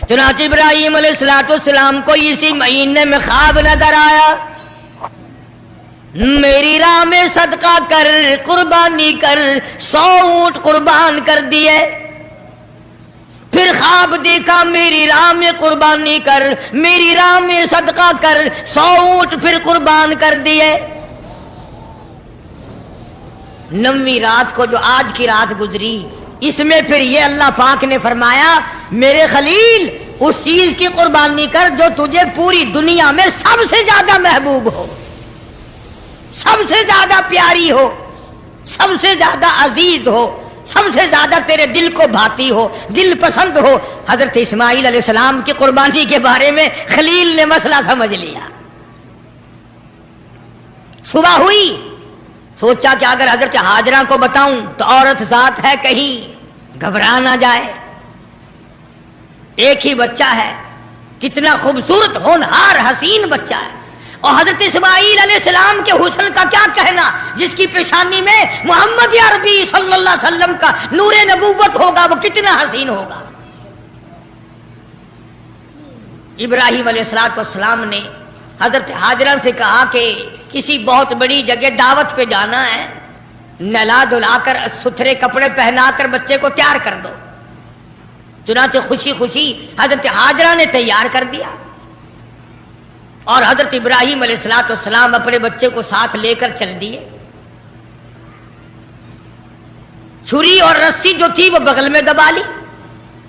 چنانچہ ابراہیم علیہ السلام کو اسی مہینے میں خواب نظر آیا، میری راہ میں صدقہ کر، قربانی کر، 100 اونٹ قربان کر دیے۔ پھر خواب دیکھا، میری راہ میں قربانی کر، میری راہ میں صدقہ کر، 100 اونٹ پھر قربان کر دیے۔ 9ویں رات کو جو آج کی رات گزری، اس میں پھر یہ اللہ پاک نے فرمایا میرے خلیل اس چیز کی قربانی کر جو تجھے پوری دنیا میں سب سے زیادہ محبوب ہو، سب سے زیادہ پیاری ہو، سب سے زیادہ عزیز ہو، سب سے زیادہ تیرے دل کو بھاتی ہو، دل پسند ہو۔ حضرت اسماعیل علیہ السلام کی قربانی کے بارے میں خلیل نے مسئلہ سمجھ لیا۔ صبح ہوئی، سوچا کہ اگر حضرت ہاجرہ کو بتاؤں تو عورت ذات ہے، کہیں گھبرا نہ جائے، ایک ہی بچہ ہے، کتنا خوبصورت ہونہار حسین بچہ ہے، اور حضرت اسماعیل علیہ السلام کے حسن کا کیا کہنا، جس کی پیشانی میں محمد عربی صلی اللہ علیہ وسلم کا نور نبوت ہوگا، وہ کتنا حسین ہوگا۔ ابراہیم علیہ السلام نے حضرت ہاجرہ سے کہا کہ کسی بہت بڑی جگہ دعوت پہ جانا ہے، نہلا دھلا کر ستھرے کپڑے پہنا کر بچے کو تیار کر دو۔ چنانچہ خوشی خوشی حضرت ہاجرہ نے تیار کر دیا، اور حضرت ابراہیم علیہ السلام اپنے بچے کو ساتھ لے کر چل دیے۔ چھری اور رسی جو تھی وہ بغل میں دبا لی،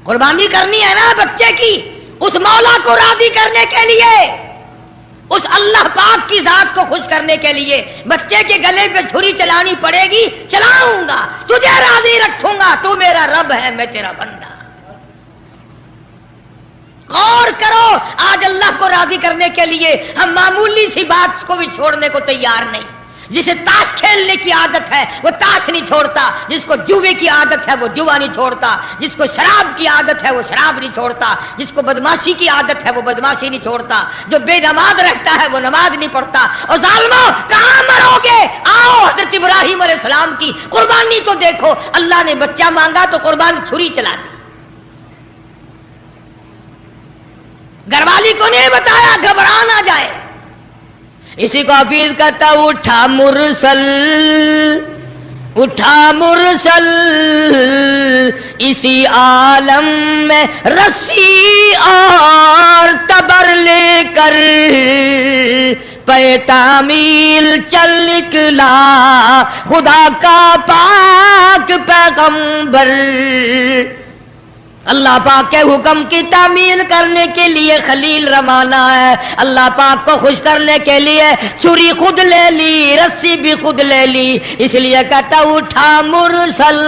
قربانی کرنی ہے نا بچے کی، اس مولا کو راضی کرنے کے لیے، اس اللہ پاک کی ذات کو خوش کرنے کے لیے بچے کے گلے پہ چھری چلانی پڑے گی، چلاؤں گا، تجھے راضی رکھوں گا، تو میرا رب ہے، میں تیرا بندہ۔ غور کرو، آج اللہ کو راضی کرنے کے لیے ہم معمولی سی بات کو بھی چھوڑنے کو تیار نہیں۔ جسے تاش کھیلنے کی عادت ہے وہ تاش نہیں چھوڑتا، جس کو جوے کی عادت ہے وہ جوا نہیں چھوڑتا، جس کو شراب کی عادت ہے وہ شراب نہیں چھوڑتا، جس کو بدماشی کی عادت ہے وہ بدماشی نہیں چھوڑتا، جو بے نماز رہتا ہے وہ نماز نہیں پڑھتا۔ اور ظالموں کہاں مرو گے؟ آؤ حضرت ابراہیم علیہ السلام کی قربانی تو دیکھو، اللہ نے بچہ مانگا تو قربان چھری چلا دی۔ گھر والی کو نہیں بتایا گھبرا نہ جائے۔ اسی کو حفیظ کہتا اٹھا مرسل، اٹھا مرسل اسی عالم میں رسی اور تبر لے کر، پے تعمیل چل نکلا خدا کا پاک پیغمبر۔ اللہ پاک کے حکم کی تعمیل کرنے کے لیے خلیل روانہ ہے، اللہ پاک کو خوش کرنے کے لیے چھری خود لے لی، رسی بھی خود لے لی، اس لیے کہتا اٹھا مرسل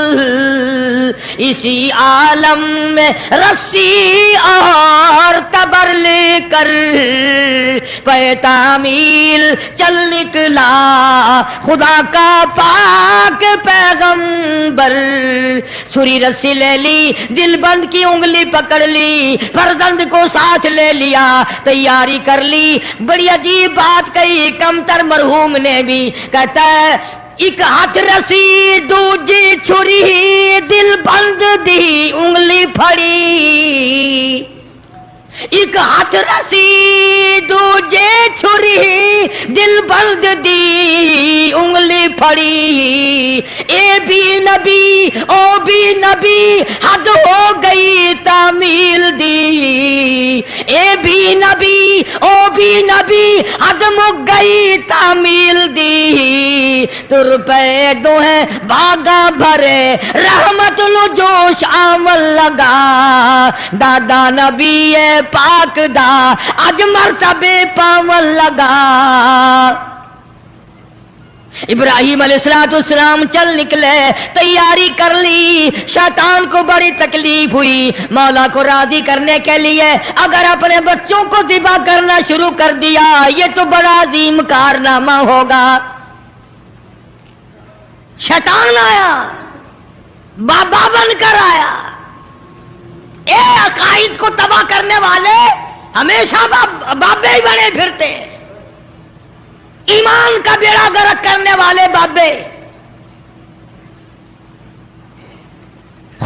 اسی عالم میں رسی اور تبر لے کر، پے تعمیل چل نکلا خدا کا پاک پیغمبر۔ چھری رسی لے لی، دل بند کی انگلی پکڑ لی، فرزند کو ساتھ لے لیا، تیاری کر لی۔ بڑی عجیب بات کہی کمتر مرحوم نے بھی، کہتا ہے ایک ہاتھ رسی دوجی چھری، دل بند دی انگلی پھڑی۔ ایک ہاتھ رسی دوجے چھری، دل بند دی انگلی پھڑی۔ اے بھی نبی او بھی نبی، حد ہو گئی تعمیل دی۔ اے بھی نبی او بھی نبی، حد مک گئی تعمیل دی۔ تر پہ دو ہے باغا بھرے، رحمت نو جوش آمل لگا، دادا نبی پاک دا اج مرتبے پاون لگا۔ ابراہیم علیہ السلام چل نکلے، تیاری کر لی۔ شیطان کو بڑی تکلیف ہوئی، مولا کو راضی کرنے کے لیے اگر اپنے بچوں کو ذبح کرنا شروع کر دیا یہ تو بڑا عظیم کارنامہ ہوگا۔ شیطان آیا، بابا بن کر آیا۔ اے عقائد کو تباہ کرنے والے ہمیشہ بابے ہی بنے پھرتے، ایمان کا بیڑا غرق کرنے والے بابے۔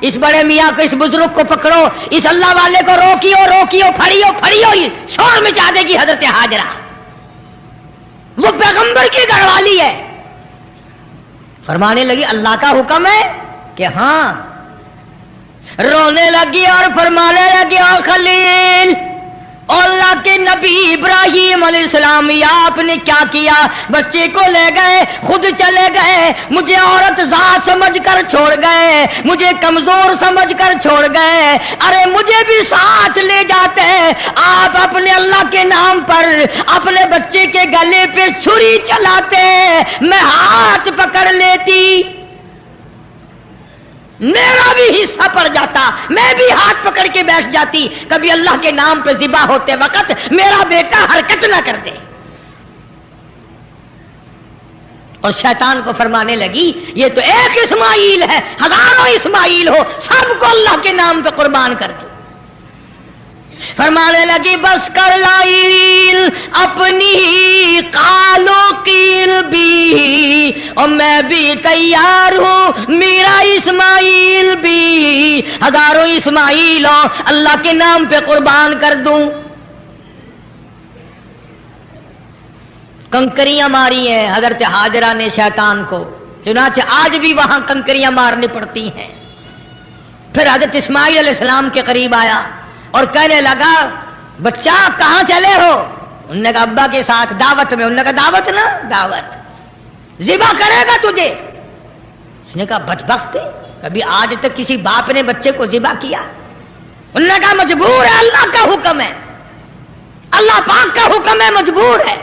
اس بڑے میاں کو، اس بزرگ کو پکڑو، اس اللہ والے کو روکیو روکیو، پھڑیو پھڑیو، شور مچا دے گی حضرت ہاجرہ، وہ پیغمبر کی گھر والی ہے۔ فرمانے لگی اللہ کا حکم ہے کہ ہاں، رونے لگی اور فرمانے لگی او خلیل، اللہ کے نبی ابراہیم علیہ السلام، یا آپ نے کیا کیا؟ بچے کو لے گئے، خود چلے گئے، مجھے عورت ذات سمجھ کر چھوڑ گئے، مجھے کمزور سمجھ کر چھوڑ گئے، ارے مجھے بھی ساتھ لے جاتے، آپ اپنے اللہ کے نام پر اپنے بچے کے گلے پہ چھری چلاتے، میں ہاتھ پکڑ لیتی، میرا بھی حصہ پڑ جاتا، میں بھی ہاتھ پکڑ کے بیٹھ جاتی، کبھی اللہ کے نام پہ ذبح ہوتے وقت میرا بیٹا حرکت نہ کر دے۔ اور شیطان کو فرمانے لگی یہ تو ایک اسماعیل ہے، ہزاروں اسماعیل ہو، سب کو اللہ کے نام پہ قربان کر دو۔ فرمانے لگی بس کر لائل اپنی قالو قیل بھی، اور میں بھی تیار ہوں، میرا اسماعیل بھی، ہزاروں اسماعیل ہو اللہ کے نام پہ قربان کر دوں۔ کنکریاں ماری ہیں حضرت ہاجرہ نے شیطان کو، چنانچہ آج بھی وہاں کنکریاں مارنی پڑتی ہیں۔ پھر حضرت اسماعیل علیہ السلام کے قریب آیا اور کہنے لگا بچہ کہاں چلے ہو؟ انہوں نے کہا ابا کے ساتھ دعوت میں۔ انہوں نے کہا دعوت نہ دعوت، ذبح کرے گا تجھے۔ اس نے کہا بدبخت، کبھی آج تک کسی باپ نے بچے کو ذبح کیا؟ انہوں نے کہا مجبور ہے، اللہ کا حکم ہے، اللہ پاک کا حکم ہے، مجبور ہے۔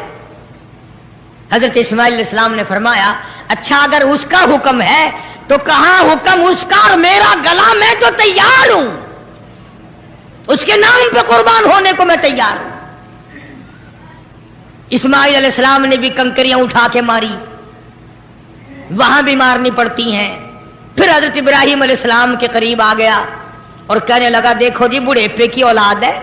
حضرت اسماعیل علیہ السلام نے فرمایا اچھا اگر اس کا حکم ہے تو کہاں حکم اس کا اور میرا گلا، میں تو تیار ہوں، اس کے نام پہ قربان ہونے کو میں تیار ہوں۔ اسماعیل علیہ السلام نے بھی کنکریاں اٹھا کے ماری، وہاں بھی مارنی پڑتی ہیں۔ پھر حضرت ابراہیم علیہ السلام کے قریب آ گیا اور کہنے لگا دیکھو جی بڑھیپے کی اولاد ہے،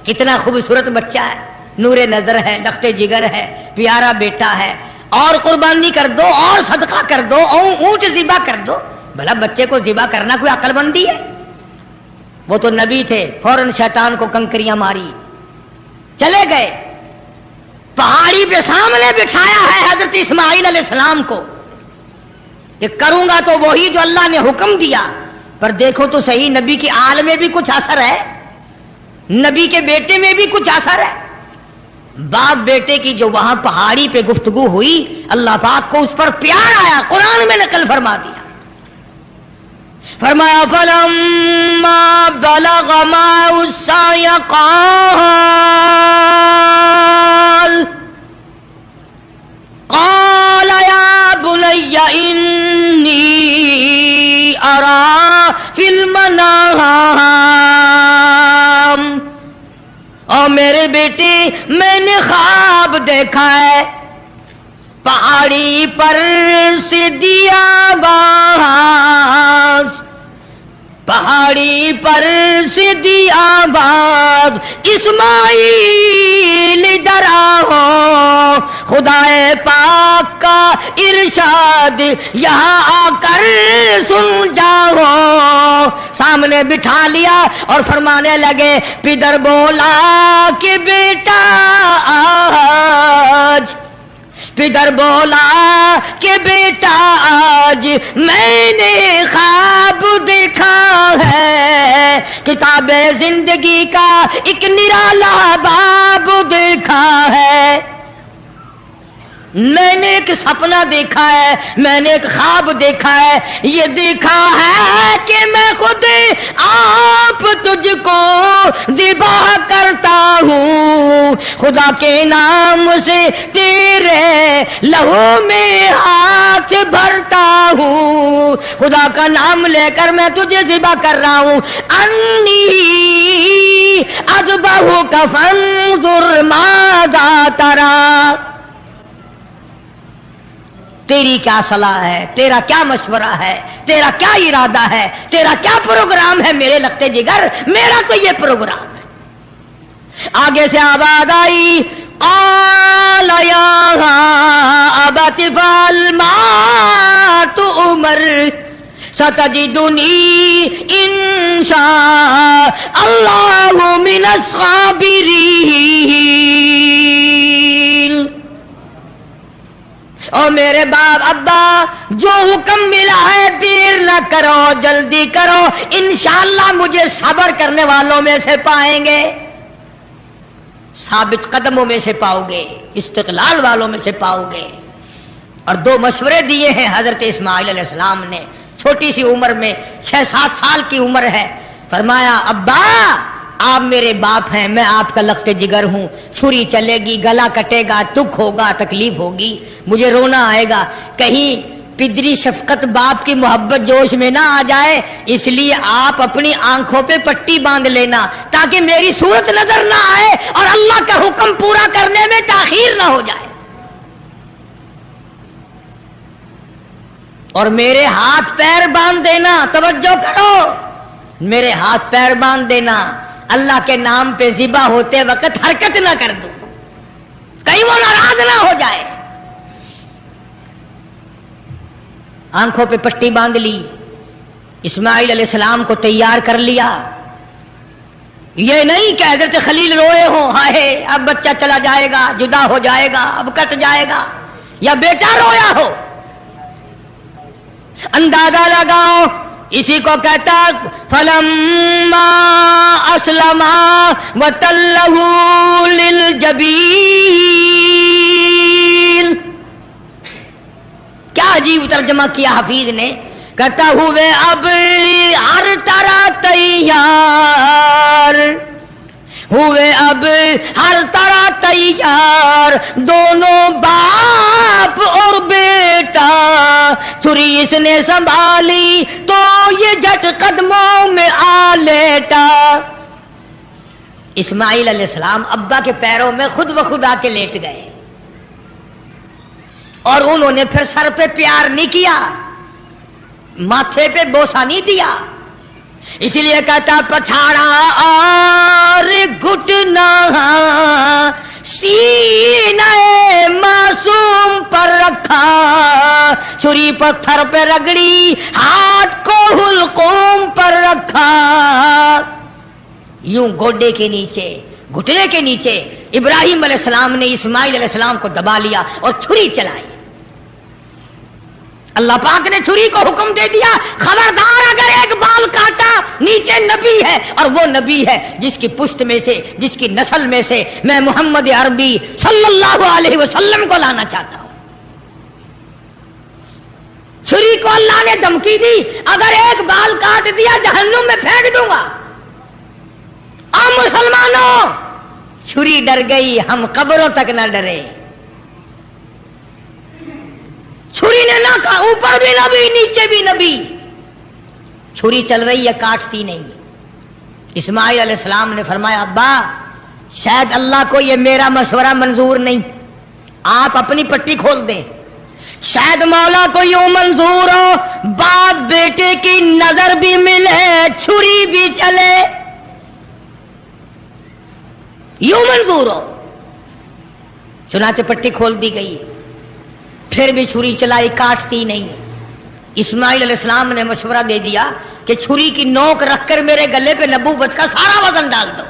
کتنا خوبصورت بچہ ہے، نور نظر ہے، لخت جگر ہے، پیارا بیٹا ہے، اور قربانی کر دو اور صدقہ کر دو، اونٹ ذبح کر دو۔ بھلا بچے کو ذبح کرنا کوئی عقل مندی ہے؟ وہ تو نبی تھے، فوراً شیطان کو کنکریاں ماری، چلے گئے۔ پہاڑی پہ سامنے بٹھایا ہے حضرت اسماعیل علیہ السلام کو کہ کروں گا تو وہی جو اللہ نے حکم دیا، پر دیکھو تو صحیح نبی کی آل میں بھی کچھ اثر ہے، نبی کے بیٹے میں بھی کچھ اثر ہے۔ باپ بیٹے کی جو وہاں پہاڑی پہ گفتگو ہوئی، اللہ پاک کو اس پر پیار آیا، قرآن میں نقل فرما دیا۔ فرمایا فلما بلغ معه السعي قال يا بني إني أرى في المنام، اور میرے بیٹے میں نے خواب دیکھا ہے، پہاڑی پر سے دیا باز، پہاڑی پر سے دیا باز، اسماعیل ادھر آؤ، خدا پاک کا ارشاد یہاں آ کر سن جاؤ۔ سامنے بٹھا لیا اور فرمانے لگے پدر بولا کہ بیٹا آج، پدر بولا کہ بیٹا آج میں نے خواب دیکھا ہے، کتاب زندگی کا ایک نرالا باب دیکھا ہے، میں نے ایک سپنا دیکھا ہے، میں نے ایک خواب دیکھا ہے، یہ دیکھا ہے کہ میں خود آپ تجھ کو ذبح کرتا ہوں، خدا کے نام سے تیرے لہو میں ہاتھ بھرتا ہوں، خدا کا نام لے کر میں تجھے ذبح کر رہا ہوں۔ انی اذبحک فانظر ماذا تری، تیری کیا صلاح ہے، تیرا کیا مشورہ ہے، تیرا کیا ارادہ ہے، تیرا کیا پروگرام ہے میرے لگتے جگر؟ میرا تو یہ پروگرام ہے۔ آگے سے آواز آئی قال یا ابت افعل ما تؤمر، ستجدنی انشاء اللہ من الصابرین۔ او میرے باپ ابا، جو حکم ملا ہے دیر نہ کرو، جلدی کرو، انشاءاللہ مجھے صبر کرنے والوں میں سے پائیں گے، ثابت قدموں میں سے پاؤ گے، استقلال والوں میں سے پاؤ گے۔ اور دو مشورے دیے ہیں حضرت اسماعیل علیہ السلام نے، چھوٹی سی عمر میں، 6-7 سال کی عمر ہے۔ فرمایا ابا آپ میرے باپ ہیں، میں آپ کا لخت جگر ہوں، چھری چلے گی، گلا کٹے گا، دکھ ہوگا، تکلیف ہوگی، مجھے رونا آئے گا، کہیں پدری شفقت باپ کی محبت جوش میں نہ آ جائے، اس لیے آپ اپنی آنکھوں پہ پٹی باندھ لینا تاکہ میری صورت نظر نہ آئے اور اللہ کا حکم پورا کرنے میں تاخیر نہ ہو جائے، اور میرے ہاتھ پیر باندھ دینا، توجہ کرو، میرے ہاتھ پیر باندھ دینا، اللہ کے نام پہ ذبح ہوتے وقت حرکت نہ کر دوں، کہیں وہ ناراض نہ ہو جائے۔ آنکھوں پہ پٹی باندھ لی، اسماعیل علیہ السلام کو تیار کر لیا۔ یہ نہیں کہ حضرت خلیل روئے ہوں، ہائے اب بچہ چلا جائے گا، جدا ہو جائے گا، اب کٹ جائے گا، یا بیٹا رویا ہو۔ اندازہ لگاؤ، اسی کو کہتا فلما اسلما وتلہ للجبین۔ کیا عجیب ترجمہ کیا حفیظ نے، کہتا ہوئے اب ہر طرح تیار ہوئے، اب ہر طرح تیار، دونوں باپ اور بیٹا، چھری اس نے سنبھالی تو یہ جھٹ قدموں میں آ لیٹا۔ اسماعیل علیہ السلام ابا کے پیروں میں خود بخود آ کے لیٹ گئے، اور انہوں نے پھر سر پہ پیار نہیں کیا، ماتھے پہ بوسہ نہیں دیا، اسی لیے کہتا پچھاڑا اور گھٹنا سینہ معصوم پر رکھا، چھری پتھر پہ رگڑی، ہاتھ کو حلقوم پر رکھا، یوں گوڈے کے نیچے، گھٹنے کے نیچے ابراہیم علیہ السلام نے اسماعیل علیہ السلام کو دبا لیا اور چھری چلائی۔ اللہ پاک نے چھری کو حکم دے دیا، خبردار اگر ایک بال کاٹا، نیچے نبی ہے، اور وہ نبی ہے جس کی پشت میں سے، جس کی نسل میں سے میں محمد عربی صلی اللہ علیہ وسلم کو لانا چاہتا ہوں۔ چھری کو اللہ نے دھمکی دی، اگر ایک بال کاٹ دیا جہنم میں پھینک دوں گا۔ اور مسلمانوں، چھری ڈر گئی، ہم قبروں تک نہ ڈرے۔ چھری نے نہ کہا، اوپر بھی نبی نیچے بھی نبی، چھری چل رہی ہے، کاٹتی نہیں۔ اسماعیل علیہ السلام نے فرمایا ابا شاید اللہ کو یہ میرا مشورہ منظور نہیں، آپ اپنی پٹی کھول دیں، شاید مولا کو یوں منظور ہو باپ بیٹے کی نظر بھی ملے، چھری بھی چلے، یوں منظور ہو۔ چنانچہ پٹی کھول دی گئی، پھر بھی چھری چلائی، کاٹتی نہیں۔ اسماعیل علیہ السلام نے مشورہ دے دیا کہ چھری کی نوک رکھ کر میرے گلے پہ نبوت کا سارا وزن ڈال دو۔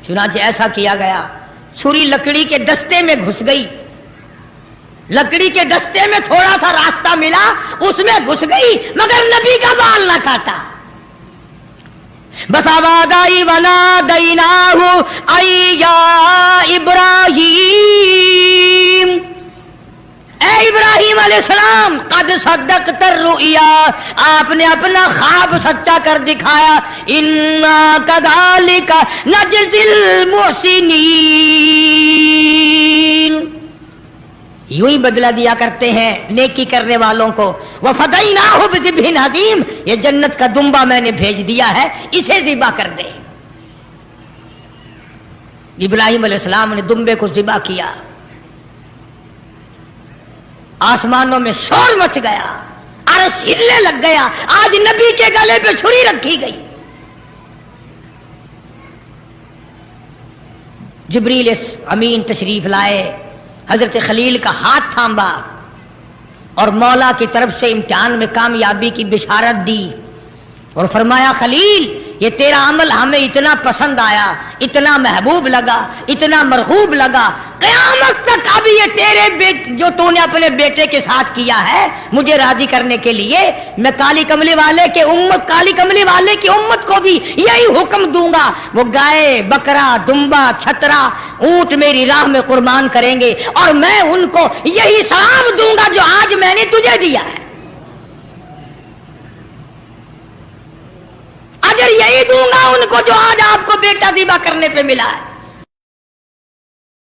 چنانچہ ایسا کیا گیا، چھری لکڑی کے دستے میں گھس گئی، لکڑی کے دستے میں تھوڑا سا راستہ ملا، اس میں گھس گئی، مگر نبی کا بال نہ کاٹا۔ بس آواز آئی ونادیناہ ای یا ابراہیم، اے ابراہیم علیہ السلام قد صدقت الرؤیا، آپ نے اپنا خواب سچا کر دکھایا، انا کذالک نجزی المحسنین، یوں ہی بدلہ دیا کرتے ہیں نیکی کرنے والوں کو۔ وَفَدَيْنَاهُ بِذِبْحٍ عَظِيمٍ، یہ جنت کا دمبا میں نے بھیج دیا ہے، اسے ذبح کر دے۔ ابراہیم علیہ السلام نے دمبے کو ذبح کیا، آسمانوں میں شور مچ گیا، عرش ہلنے لگ گیا، آج نبی کے گلے پہ چھری رکھی گئی۔ جبریل امین تشریف لائے، حضرت خلیل کا ہاتھ تھامبا، اور مولا کی طرف سے امتحان میں کامیابی کی بشارت دی اور فرمایا خلیل یہ تیرا عمل ہمیں اتنا پسند آیا، اتنا محبوب لگا، اتنا مرغوب لگا، قیامت تک اب یہ تیرے جو تو نے اپنے بیٹے کے ساتھ کیا ہے مجھے راضی کرنے کے لیے میں کالی کملی والے کی امت کو بھی یہی حکم دوں گا، وہ گائے بکرا دمبا چھترا اونٹ میری راہ میں قربان کریں گے اور میں ان کو یہی ثواب دوں گا جو آج میں نے تجھے دیا ہے، اجر یہی دوں گا ان کو جو آج آپ کو بیٹا ذبح کرنے پہ ملا ہے۔